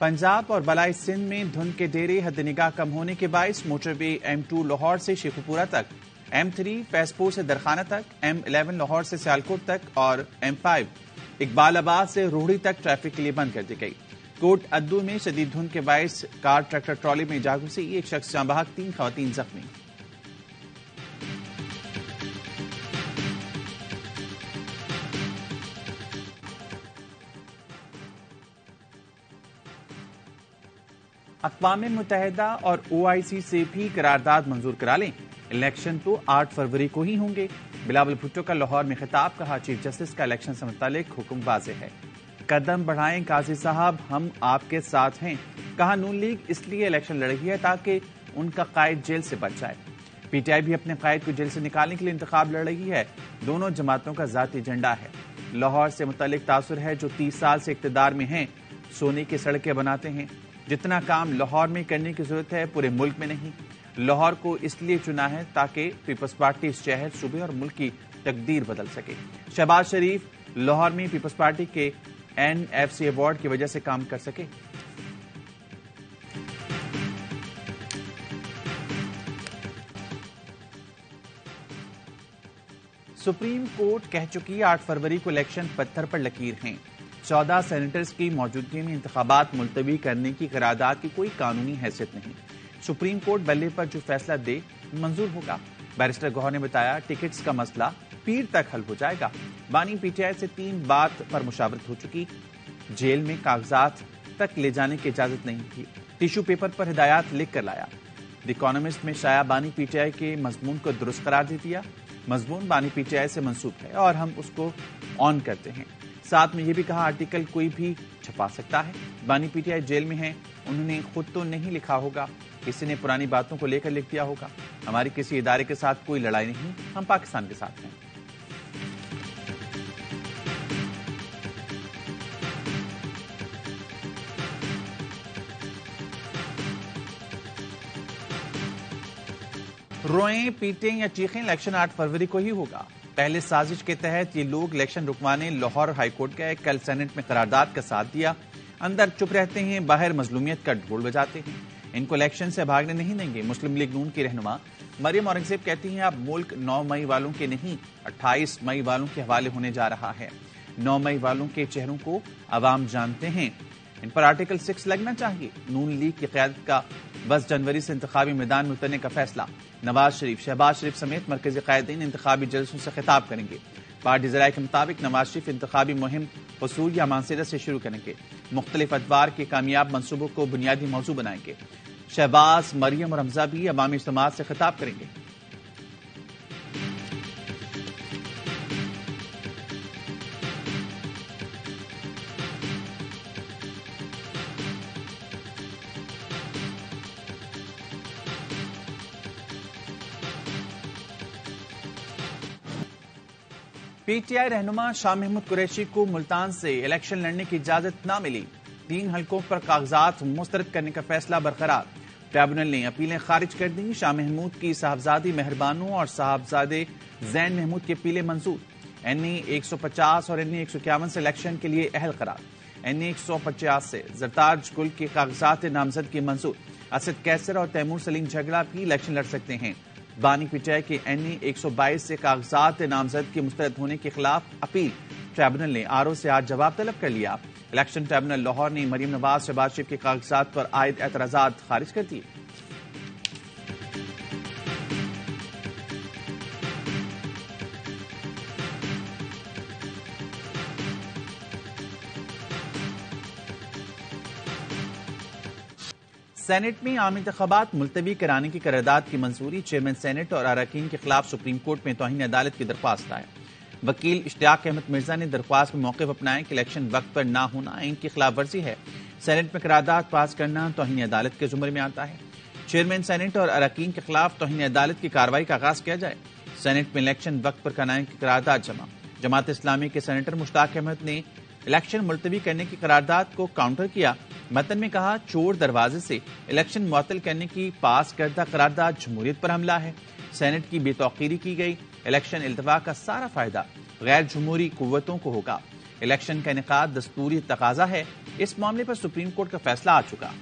पंजाब और बलाई सिंध में धुंध के डेरे हद निगाह कम होने के बायस मोटरवे M2 लाहौर से शेखुपुरा तक, M3 फैजपुर से दरखाना तक, M11 लाहौर से सियालकोट तक और M5 इकबालाबाद से रोहड़ी तक ट्रैफिक के लिए बंद कर दी गई। कोट अद्दू में शदीद धुंध के बायस कार ट्रैक्टर ट्रॉली में जा घुसी, एक शख्स जाँ बहक, 3 खवातीन जख्मी। अक़वाम मुत्तहिदा और OIC से भी करारदाद मंजूर करा लें, इलेक्शन तो 8 फरवरी को ही होंगे। बिलावल भुट्टो का लाहौर में खिताब, कहा चीफ जस्टिस का इलेक्शन से मुतालिक हुक्म वाज़ेह है। कदम बढ़ाएं काजी साहब, हम आपके साथ हैं। कहा नून लीग इसलिए इलेक्शन लड़ रही है ताकि उनका कायद जेल से बच जाए। PTI भी अपने कायद को जेल से निकालने के लिए इंतखाब लड़ रही है। दोनों जमातों का ज़ाती एजेंडा है। लाहौर से मुतालिक तासुर है जो 30 साल से इक़्तिदार में हैं, सोने की सड़कें बनाते हैं। जितना काम लाहौर में करने की जरूरत है पूरे मुल्क में नहीं। लाहौर को इसलिए चुना है ताकि पीपल्स पार्टी इस शहर, सूबे और मुल्क की तकदीर बदल सके। शहबाज शरीफ लाहौर में पीपल्स पार्टी के NFC अवार्ड की वजह से काम कर सके। सुप्रीम कोर्ट कह चुकी 8 फरवरी को इलेक्शन पत्थर पर लकीर हैं। 14 सेनेटर्स की मौजूदगी में इंतखाबात मुलतवी करने की करारदाद की कोई कानूनी हैसियत नहीं। सुप्रीम कोर्ट बल्ले पर जो फैसला दे मंजूर होगा। बैरिस्टर गौहर ने बताया टिकट्स का मसला पीर तक हल हो जाएगा। बानी PTI से 3 बात पर मुशावरत हो चुकी। जेल में कागजात तक ले जाने की इजाजत नहीं थी। टिश्यू पेपर पर हिदायत लिख कर लाया। द इकोनॉमिस्ट में शाया बानी PTI के मजमून को दुरुस्त करार दे दिया। मजमून बानी PTI से मंसूब है और हम उसको ऑन करते हैं। साथ में यह भी कहा आर्टिकल कोई भी छपा सकता है। बानी PTI जेल में हैं, उन्होंने खुद तो नहीं लिखा होगा, किसी ने पुरानी बातों को लेकर लिख दिया होगा। हमारी किसी इदारे के साथ कोई लड़ाई नहीं, हम पाकिस्तान के साथ हैं। रोएं, पीटें या चीखें, इलेक्शन 8 फरवरी को ही होगा। पहले साजिश के तहत ये लोग इलेक्शन रुकवाने लाहौर हाईकोर्ट गए। कल सेनेट में करारदाद का साथ दिया। अंदर चुप रहते हैं, बाहर मजलूमियत का ढोल बजाते हैं। इनको इलेक्शन से भागने नहीं देंगे। मुस्लिम लीग नून की रहनुमा मरियम औरंगजेब कहती हैं अब मुल्क 9 मई वालों के नहीं 28 मई वालों के हवाले होने जा रहा है। 9 मई वालों के चेहरों को अवाम जानते हैं। इन पर आर्टिकल 6 लगना चाहिए। नून लीग की क़यादत का 10 जनवरी से इंतखाबी मैदान में उतरने का फैसला। नवाज शरीफ, शहबाज शरीफ समेत मरकजी कायदीन इंतखाबी जलसों से खिताब करेंगे। पार्टी ज़राए के मुताबिक नवाज शरीफ इंतखाबी मुहिम हुसूल या मानसेरा से शुरू करेंगे। मुख्तलिफ अदवार के कामयाब मंसूबों को बुनियादी मौजू बनाएंगे। शहबाज, मरियम और हमजा भी अवामी इज्तिमात से खिताब करेंगे। PTI रहनुमा शाह महमूद कुरैशी को मुल्तान से इलेक्शन लड़ने की इजाजत न मिली। 3 हलकों पर कागजात मुस्तरद करने का फैसला बरकरार। ट्रिब्यूनल ने अपीलें खारिज कर दी। शाह महमूद की साहबजादी मेहरबानों और साहबजादे जैन महमूद की अपीलें मंजूर। NA 150 और NA 151 से इलेक्शन के लिए अहल करार। NA 150 से जरताज गुल के कागजात नामजदगी मंजूर। असद कैसर और तैमूर सलीम झगड़ा भी इलेक्शन लड़ सकते हैं। बानी PTI के NA 122 से कागजात नामजदगी मुस्तरद होने के खिलाफ अपील। ट्रिब्यूनल ने RO से आज जवाब तलब कर लिया। इलेक्शन ट्रिब्यूनल लाहौर ने मरियम नवाज, शहबाज शरीफ के कागजात पर आयद एतराजात खारिज कर दिए। सेनेट में आम इंतखाबात मुलतवी कराने की करारदाद की मंजूरी। चेयरमैन सेनेट और अरकान के खिलाफ सुप्रीम कोर्ट में तौहीन अदालत की दरख्वास्त आए। वकील इश्तियाक अहमद मिर्जा ने दरख्वास्त में मौक़िफ़ अपनाया कि इलेक्शन वक्त पर ना होना इनकी खिलाफ वर्जी है। सेनेट में करारदाद पास करना तौहीन अदालत के जुमरे में आता है। चेयरमैन सेनेट और अरकान के खिलाफ तौहीन अदालत की कार्रवाई का आगाज किया जाए। सेनेट में इलेक्शन वक्त पर कराने की करारदाद जमा। जमात इस्लामी के सेनेटर मुश्ताक अहमद ने इलेक्शन मुलतवी करने की करारदाद को काउंटर किया। मतन में कहा चोर दरवाजे से इलेक्शन मुअत्तल करने की पास करदा करारदाद जमहूरियत पर हमला है। सेनेट की बेतौकीरी की गई। इलेक्शन इल्तवा का सारा फायदा गैर जमहूरी कुव्वतों को होगा। इलेक्शन का इनेकाद दस्तूरी तकाजा है। इस मामले पर सुप्रीम कोर्ट का फैसला आ चुका।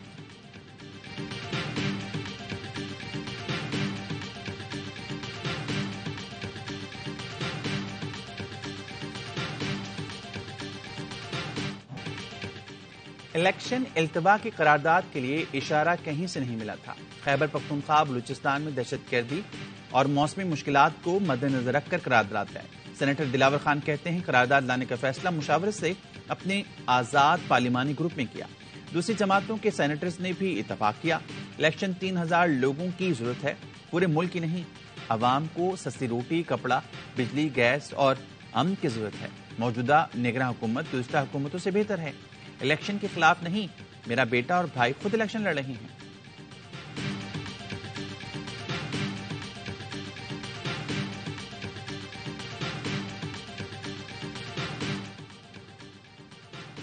इलेक्शन इल्तवा की करारदाद के लिए इशारा कहीं से नहीं मिला था। खैबर पख्तूनख्वा बलूचिस्तान में दहशतगर्दी और मौसमी मुश्किलात को मद्देनजर रखकर करारदाद है। सेनेटर दिलावर खान कहते हैं करारदाद लाने का फैसला मुशावरत से अपने आजाद पार्लिमानी ग्रुप में किया। दूसरी जमातों के सेनेटर्स ने भी इत्तफाक किया। इलेक्शन 3000 लोगों की जरूरत है, पूरे मुल्क की नहीं। अवाम को सस्ती रोटी, कपड़ा, बिजली, गैस और अमन की जरूरत है। मौजूदा निगरान हुकूमत गुज़श्ता हुकूमतों से बेहतर है। इलेक्शन के खिलाफ नहीं, मेरा बेटा और भाई खुद इलेक्शन लड़ रहे हैं।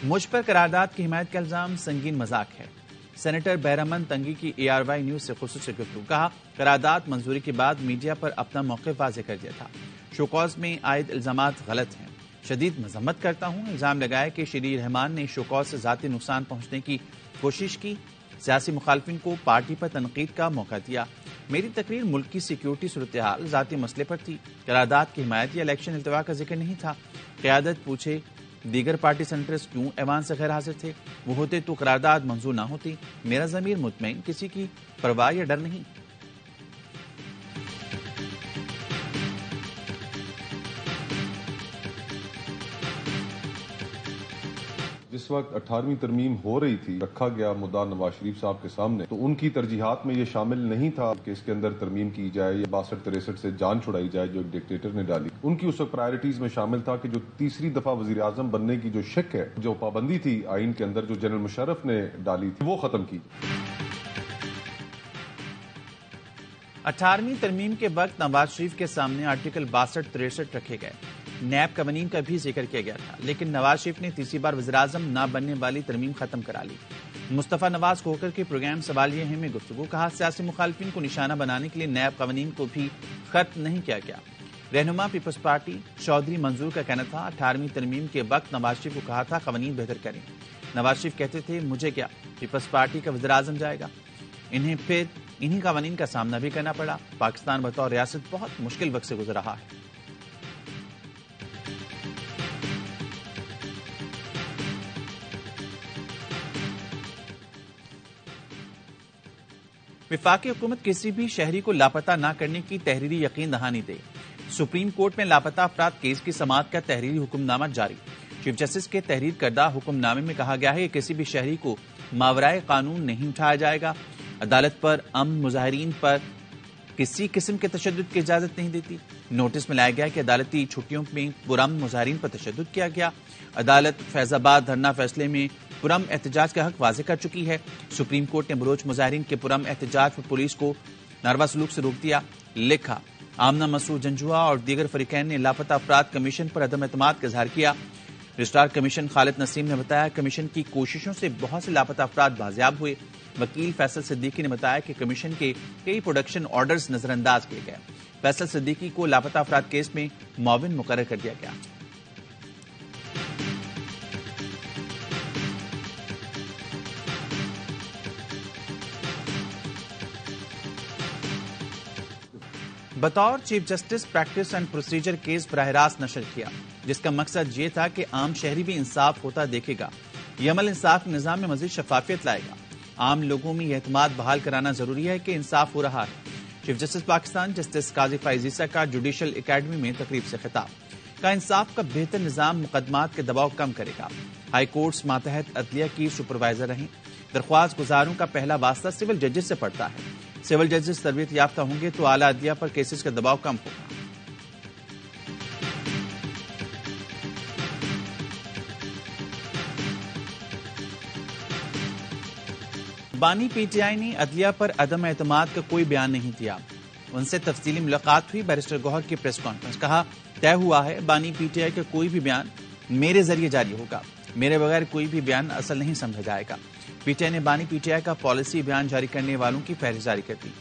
मुझ पर करारदाद की हिमायत का इल्जाम संगीन मजाक है। सेनेटर बहरामंद तंगी की ARY न्यूज से खुसूसी गुफ्तगू। कहा करारदाद मंजूरी के बाद मीडिया पर अपना मौक़िफ़ वाज़ेह कर दिया था। शोकॉज में आयद इल्जामात गलत हैं, शदीद मजम्मत करता हूं। इल्जाम लगाया कि शरीर रहमान ने शोकॉज से ज़ाती नुकसान पहुंचने की कोशिश की, सियासी मुखालफिन को पार्टी पर तनकीद का मौका दिया। मेरी तकरीर मुल्क की सिक्योरिटी सूरत हाल, ज़ाती मसले पर थी। करारदाद की हिमायत या इलेक्शन इल्तवा का जिक्र नहीं था। क़यादत पूछे दीगर पार्टी सेनेटर्स क्यों ऐवान से गैर हाजिर थे? वो होते तो करारदाद मंजूर ना होती। मेरा ज़मीर मुतमईन, किसी की परवाह या डर नहीं। जिस वक्त 18वीं तरमीम हो रही थी, रखा गया मुद्दा नवाज शरीफ साहब के सामने, तो उनकी तरजीहात में ये शामिल नहीं था कि इसके अंदर तरमीम की जाए या 62-63 से जान छुड़ाई जाए जो एक डिक्टेटर ने डाली। उनकी उस वक्त प्रायोरिटीज में शामिल था कि जो तीसरी दफा वजीर आजम बनने की जो शक है, जो पाबंदी थी आइन के अंदर जो जनरल मुशर्रफ ने डाली थी, वो खत्म की। 18वीं तरमीम के वक्त नवाज शरीफ के सामने आर्टिकल 62-63 रखे गए। नैब कवानीन का भी जिक्र किया गया था, लेकिन नवाज शरीफ ने तीसरी बार वज़ीर-ए-आज़म न बनने वाली तरमीम खत्म करा ली। मुस्तफ़ा नवाज को होकर के प्रोग्राम सवालिया है में गुफ्तगू। कहा सियासी मुखालफिन को निशाना बनाने के लिए नैब कवानीन को भी खत्म नहीं किया गया। रहनुमा पीपल्स पार्टी चौधरी मंजूर का कहना था 18वीं तरमीम के वक्त नवाज शरीफ को कहा था कवानीन बेहतर करें। नवाज शरीफ कहते थे मुझे क्या, पीपल्स पार्टी का वज़ीर-ए-आज़म जाएगा। इन्हें फिर इन्हीं कवानीन का सामना भी करना पड़ा। पाकिस्तान बतौर रियासत बहुत मुश्किल वक्त से गुजर रहा है। वफाकी हुकूमत किसी भी शहरी को लापता न करने की तहरीरी यकीन दहानी दे। सुप्रीम कोर्ट में लापता अफराद केस की समाअत का तहरीरी हुक्मनामा जारी। चीफ जस्टिस के तहरीर करदा हुक्मनामे में कहा गया है कि किसी भी शहरी को मावराए कानून नहीं उठाया जाएगा। अदालत पर अमन मुजाहिरीन पर किसी किस्म के तशद्दुद की इजाजत नहीं देती। नोटिस में लाया गया कि अदालती छुट्टियों में पुरअमन मुजाहिरीन पर तशद्दुद किया गया। अदालत फैजाबाद धरना फैसले में पुरअमन एहतजाज का हक वाज़ेह कर चुकी है। सुप्रीम कोर्ट ने बलोच मुजाहिरीन के पुरअमन एहतजाज पर पुलिस को नारवा सलूक से रोक दिया। लिखा आमना मसूद जंजुआ और दीगर फरीकैन ने लापता अफराद कमीशन पर अदम एतमाद का इजहार किया। रजिस्ट्रार कमीशन खालिद नसीम ने बताया कमीशन की कोशिशों से बहुत से लापता अफराद बाजियाब हुए। वकील फैसल सिद्दीकी ने बताया कि कमीशन के कई प्रोडक्शन ऑर्डर्स नजरअंदाज किए गए। फैसल सिद्दीकी को लापता अफराद केस में मुआविन मुकर्रर कर दिया गया। बतौर chief justice practice and procedure case बराह रास्त नशर किया, जिसका मकसद ये था कि आम शहरी भी इंसाफ होता देखेगा। ये अमल इंसाफ के निज़ाम में मजीद शफाफियत लाएगा। आम लोगों में यह एतमाद बहाल कराना जरूरी है कि इंसाफ हो रहा है। चीफ जस्टिस पाकिस्तान जस्टिस काजी फैज़ ईसा का जुडिशल एकेडमी में तकरीब से खिताब। का इंसाफ का बेहतर निज़ाम मुकदमात के दबाव कम करेगा। हाई कोर्ट्स मातहत अदलिया की सुपरवाइजर रहें। दरख्वास्त गुजारों का पहला वास्ता सिविल जजेस से पड़ता है। सिविल जजेस तरबियत याफ्ता होंगे तो आला अदलिया पर केसेस का दबाव कम होगा। बानी पीटीआई ने अदलिया पर अदम एतमाद का कोई बयान नहीं दिया। उनसे तफसीली मुलाकात हुई। बैरिस्टर गौहर की प्रेस कॉन्फ्रेंस। कहा तय हुआ है बानी पीटीआई का कोई भी बयान मेरे जरिए जारी होगा। मेरे बगैर कोई भी बयान असल नहीं समझा जाएगा। पीटीआई ने बानी पीटीआई का पॉलिसी बयान जारी करने वालों की फहरिस्त जारी कर दी।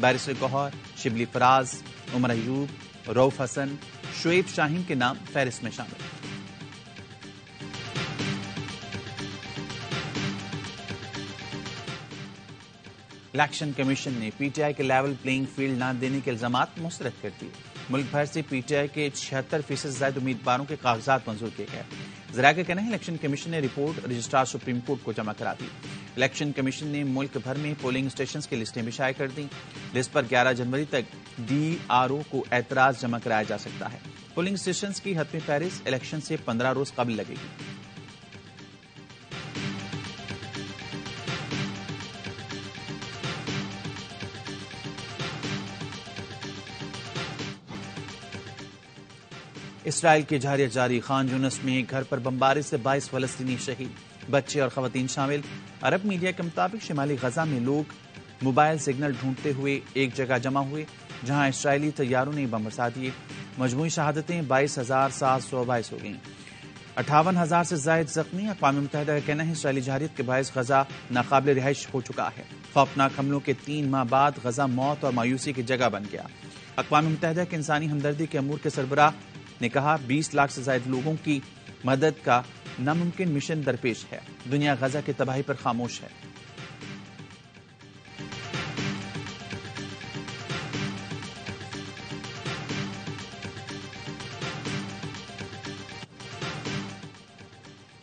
बैरिस्टर गौहर, शिबली फराज, उमर अयूब, रऊफ हसन, शुएब शाहीन के नाम फहरिस्त में शामिल। الیکشن کمیشن نے پی ٹی آئی کے لیول پلینگ فیلڈ نہ دینے کے الزامات مسترد کر دیے. ملک بھر سے پی ٹی آئی کے 76% زائد امیدواروں کے کاغذات منظور کیے گئے. ذرائع کا کہنا ہے الیکشن کمیشن نے رپورٹ رجسٹرار سپریم کورٹ کو جمع کرا دی. الیکشن کمیشن نے ملک بھر میں پولنگ اسٹیشنز کی لسٹیں بھی شائع کر دیں. لسٹ پر 11 جنوری تک ڈی آر او کو اعتراض جمع کرایا جا سکتا ہے. پولنگ اسٹیشنز کی حتمی فہرست الیکشن سے 15 روز قبل لگے گی. اسرائیل کے جھاریہ جاری خان یونس میں گھر پر بمباری سے 22 فلسطینی شہید، بچے اور خواتین شامل. عرب میڈیا کے مطابق شمالی غزہ میں لوگ موبائل سگنل ڈھونڈتے ہوئے ایک جگہ جمع ہوئے جہاں اسرائیلی طیاروں نے بم برسا دیے. مجموعی شہادتیں 22,722 ہو گئیں، 58,000 سے زائد زخمی. اقوام متحدہ کا کہنا ہے اسرائیلی جارحیت کے باعث غزہ ناقابل رہائش ہو چکا ہے. خوفناک حملوں کے 3 ماہ بعد غزہ موت اور مایوسی کی جگہ بن گیا. اقوام متحدہ کے انسانی ہمدردی کے امور کے سربراہ نے کہا 20 لاکھ سے زائد لوگوں کی مدد کا ناممکن مشن درپیش ہے. دنیا غزہ کی تباہی پر خاموش ہے.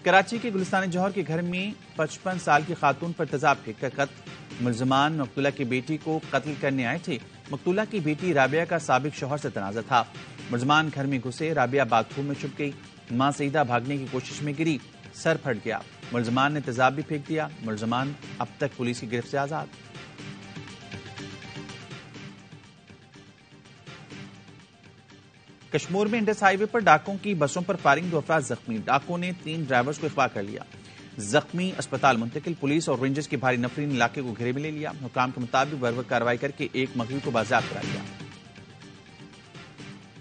کراچی کے گلستان جوہر کے گھر میں 55 سال کی خاتون پر تیزاب پھینک کر قتل. ملزمان مقتولہ کی بیٹی کو قتل کرنے آئے تھے. مقتولہ کی بیٹی رابعہ کا سابق شوہر سے تنازع تھا. ملزمان گھر میں گھسے، رابعہ باتھ روم میں چھپ گئی. ماں سعیدہ بھاگنے کی کوشش میں گری، سر پھٹ گیا. ملزمان نے تیزاب بھی پھینک دیا. ملزمان اب تک پولیس کی گرفت سے آزاد. کشمیر میں انڈس ہائی وے پر ڈاکوں کی بسوں پر فائرنگ، 2 افراد زخمی. ڈاکوں نے 3 ڈرائیورز کو اغوا کر لیا. زخمی اسپتال منتقل. پولیس اور رینجرز کی بھاری نفری نے علاقے کو گھیرے میں لے لیا. حکام کے مطابق بروقت کارروائی کر کے ایک مغوی کو بازیاب کرا لیا.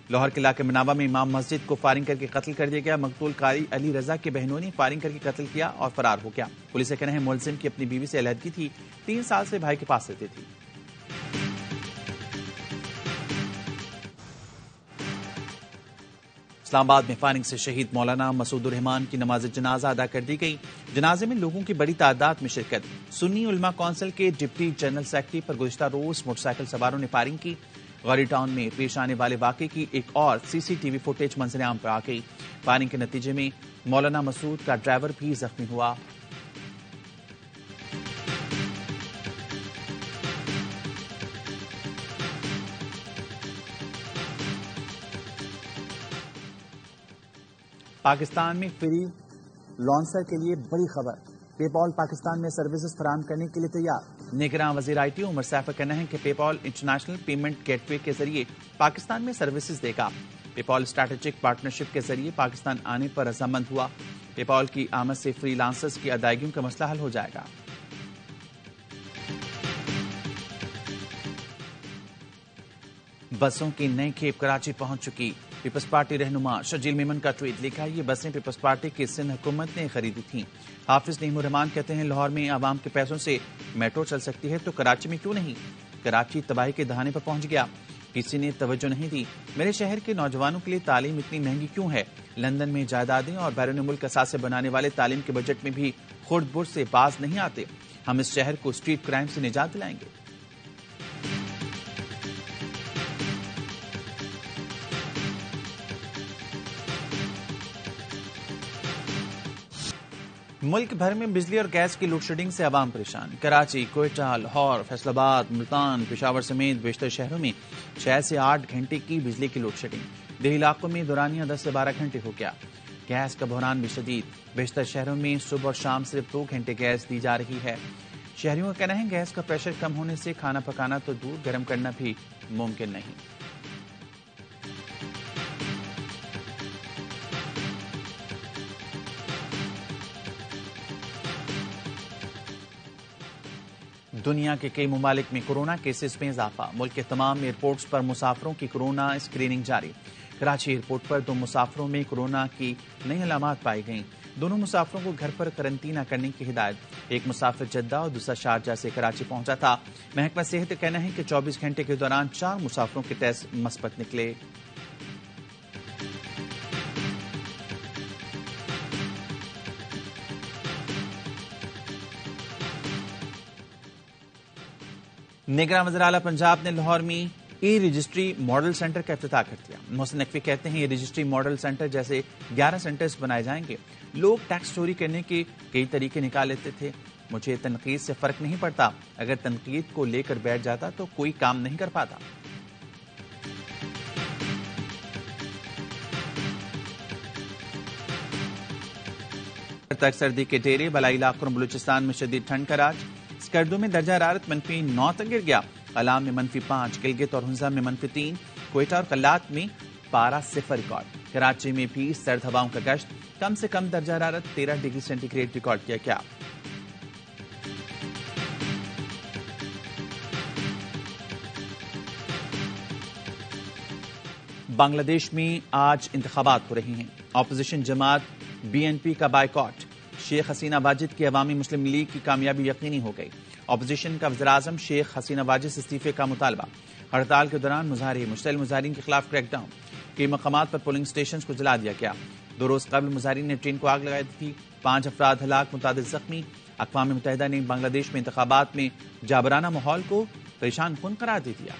لاہور کے علاقے مناوا میں امام مسجد کو فائرنگ کر کے قتل کر دیا گیا. مقتول قاری علی رضا کے بہنوں نے فائرنگ کر کے قتل کیا اور فرار ہو گیا. پولیس کا کہنا ہے ملزم کی اپنی بیوی سے علیحدگی تھی، 3 سال سے بھائی کے پاس رہتی تھی. اسلام آباد میں فائرنگ سے شہید مولانا مسعود الرحمان کی نماز جنازہ ادا کر دی گئی. جنازے میں لوگوں کی بڑی تعداد میں شرکت. سنی علماء کونسل کے ڈپٹی جنرل سیکرٹری پر گزشتہ روز موٹر سائیکل سواروں نے فائرنگ کی. غوری ٹاؤن میں پیش آنے والے واقعے کی ایک اور سی سی ٹی وی فوٹیج منظر عام پر آ گئی. فائرنگ کے نتیجے میں مولانا مسعود کا ڈرائیور بھی زخمی ہوا. پاکستان میں فری لانسر کے لیے بڑی خبر. پے پال پاکستان میں سروسز فراہم کرنے کے لیے تیار. نگراں وزیر آئی ٹی عمر سیف کا کہنا ہے کہ پے پال انٹرنیشنل پیمنٹ گیٹ وے کے ذریعے پاکستان میں سروسز دے گا. پے پال اسٹریٹجک پارٹنرشپ کے ذریعے پاکستان آنے پر رضامند ہوا. پے پال کی آمد سے فری لانسرز کی ادائیگیوں کا مسئلہ حل ہو جائے گا. بسوں کی نئی کھیپ کراچی پہنچ چکی. پیپلز پارٹی رہنما شرجیل میمن کا ٹویٹ لکھا. یہ بسیں پیپلز پارٹی کی سندھ حکومت نے خریدی تھیں. حافظ نعیم الرحمان کہتے ہیں لاہور میں عوام کے پیسوں سے میٹرو چل سکتی ہے تو کراچی میں کیوں نہیں. کراچی تباہی کے دہانے پر پہنچ گیا، کسی نے توجہ نہیں دی. میرے شہر کے نوجوانوں کے لیے تعلیم اتنی مہنگی کیوں ہے؟ لندن میں جائیدادیں اور بیرون ملک اثاثے بنانے والے تعلیم کے بجٹ میں بھی خرد برد سے باز نہیں آتے. ہم اس شہر کو اسٹریٹ کرائم سے نجات دلائیں گے. ملک بھر میں بجلی اور گیس کی لوڈ شیڈنگ سے عوام پریشان. کراچی، کوئٹہ، لاہور، فیصل آباد، ملتان، پشاور سمیت بیشتر شہروں میں 6 سے 8 گھنٹے کی بجلی کی لوڈ شیڈنگ. دیہی علاقوں میں دورانیہ 10 سے 12 گھنٹے ہو گیا. گیس کا بحران بھی شدید. بیشتر شہروں میں صبح اور شام صرف 2 گھنٹے گیس دی جا رہی ہے. شہریوں کا کہنا ہے گیس کا پریشر کم ہونے سے کھانا پکانا تو دور، گرم کرنا بھی ممکن نہیں. دنیا کے کئی ممالک میں کورونا کیسز میں اضافہ. ملک کے تمام ایئرپورٹس پر مسافروں کی کورونا اسکریننگ جاری. کراچی ایئرپورٹ پر 2 مسافروں میں کورونا کی نئی علامات پائی گئیں. دونوں مسافروں کو گھر پر قرنطینہ کرنے کی ہدایت. ایک مسافر جدہ اور دوسرا شارجہ سے کراچی پہنچا تھا. محکمہ صحت کا کہنا ہے کہ 24 گھنٹے کے دوران 4 مسافروں کے ٹیسٹ مثبت نکلے. نگراں وزیر اعلیٰ پنجاب نے لاہور میں ای رجسٹری ماڈل سینٹر کا افتتاح کر دیا. محسن نقوی کہتے ہیں یہ رجسٹری ماڈل سینٹر جیسے 11 سینٹرز بنائے جائیں گے. لوگ ٹیکس چوری کرنے کے کئی طریقے نکال لیتے تھے. مجھے تنقید سے فرق نہیں پڑتا. اگر تنقید کو لے کر بیٹھ جاتا تو کوئی کام نہیں کر پاتا. تک سردی کے ڈیرے بلائی علاقوں اور بلوچستان میں شدید ٹھنڈ کا راج. اسکردو میں درجہ حرارت -9 تک گر گیا. کلام میں -5، گلگت اور ہنزا میں -3، کوئٹہ اور قلات میں پارہ 0 ریکارڈ. کراچی میں بھی سرد ہواؤں کا گشت. کم سے کم درجہ حرارت 13 ڈگری سینٹی گریڈ ریکارڈ کیا گیا. بنگلہ دیش میں آج انتخابات ہو رہی ہیں. اپوزیشن جماعت BNP کا بائیکاٹ. شیخ حسینہ واجد کی عوامی مسلم لیگ کی کامیابی یقینی ہو گئی. اپوزیشن کا وزیراعظم شیخ حسینہ واجد سے استعفے کا مطالبہ. ہڑتال کے دوران مظاہرے. مشتعل مظاہرین کے خلاف کریک ڈاؤن. کئی مقامات پر پولنگ اسٹیشنز کو جلا دیا گیا. 2 روز قبل مظاہرین نے ٹرین کو آگ لگائی تھی. 5 افراد ہلاک، متعدد زخمی. اقوام متحدہ نے بنگلہ دیش میں انتخابات میں جابرانہ ماحول کو پریشان کن قرار دے دیا.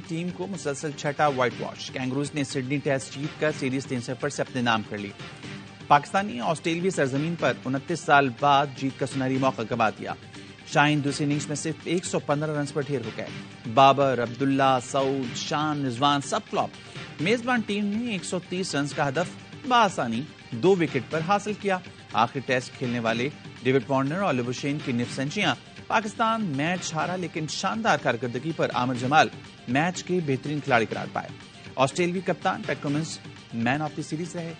ٹیم کو مسلسل چھٹا وائٹ واش. کینگروز نے سڈنی ٹیسٹ جیت کر سیریز 3-0 سے اپنے نام کر لی. پاکستانی آسٹریلوی سرزمین پر 29 سال بعد جیت کا سنہری موقع گنوا دیا. شاہین دوسری اننگز میں صرف 115 رنز پر ڈھیر ہو گئے. بابر، عبداللہ، سعود، شان، رضوان سب فلاپ. میزبان ٹیم نے 130 رنز کا ہدف بآسانی 2 وکٹ پر حاصل کیا. آخری ٹیسٹ کھیلنے والے ڈیوڈ وارنر اور لیبوشین کی نصف سنچریاں. پاکستان میچ ہارا لیکن شاندار کارکردگی پر عامر جمال میچ کے بہترین کھلاڑی قرار پائے. آسٹریلوی کپتان Pat Cummins man of the series رہے.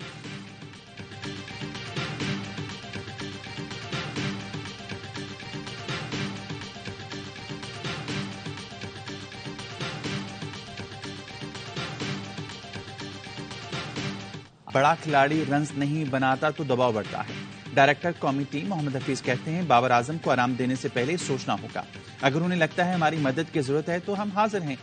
بڑا کھلاڑی رنز نہیں بناتا تو دباؤ بڑھتا ہے. ڈائریکٹر قومی ٹیم محمد حفیظ کہتے ہیں بابر اعظم کو آرام دینے سے پہلے سوچنا ہوگا. اگر انہیں لگتا ہے ہماری مدد کی ضرورت ہے تو ہم حاضر ہیں.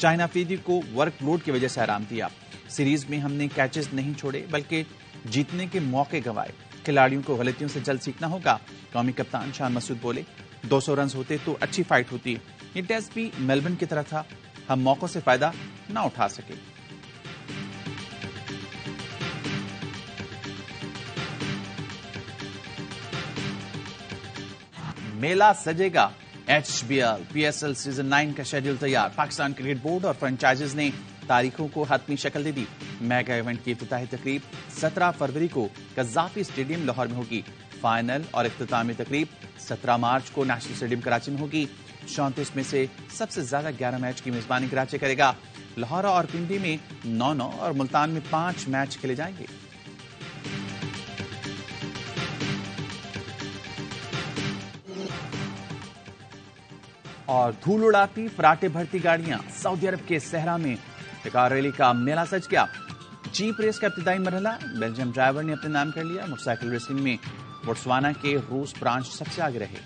شاہین افریدی کو ورک لوڈ کی وجہ سے آرام دیا. سیریز میں ہم نے کیچز نہیں چھوڑے بلکہ جیتنے کے موقع گنوائے. کھلاڑیوں کو غلطیوں سے جلد سیکھنا ہوگا. قومی کپتان شان مسعود بولے 200 رنز ہوتے تو اچھی فائٹ ہوتی. یہ ٹیسٹ بھی میلبرن کی طرح تھا. ہم موقعوں سے فائدہ نہ اٹھا سکے. میلہ سجے گا. HBL PSL سیزن 9 کا شیڈول تیار. پاکستان کرکٹ بورڈ اور فرنچائزز نے تاریخوں کو حتمی شکل دے دی. میگا ایونٹ کی افتتاحی تقریب 17 فروری کو قذافی اسٹیڈیم لاہور میں ہوگی. فائنل اور اختتامی تقریب 17 مارچ کو نیشنل اسٹیڈیم کراچی میں ہوگی. 34 میں سے سب سے زیادہ 11 میچ کی میزبانی کراچی کرے گا. لاہور اور پنڈی میں 9 اور ملتان میں 5 میچ کھیلے جائیں گے. اور دھول اڑاتی فراٹے بھرتی گاڑیاں. سعودی عرب کے صحرا میں کار ریلی کا میلہ سج گیا. جیپ ریس کا ابتدائی مرحلہ بیلجیم ڈرائیور نے اپنے نام کر لیا. موٹر سائیکل ریسنگ میں بوٹسوانا کے روس برانچ سب سے آگے رہے.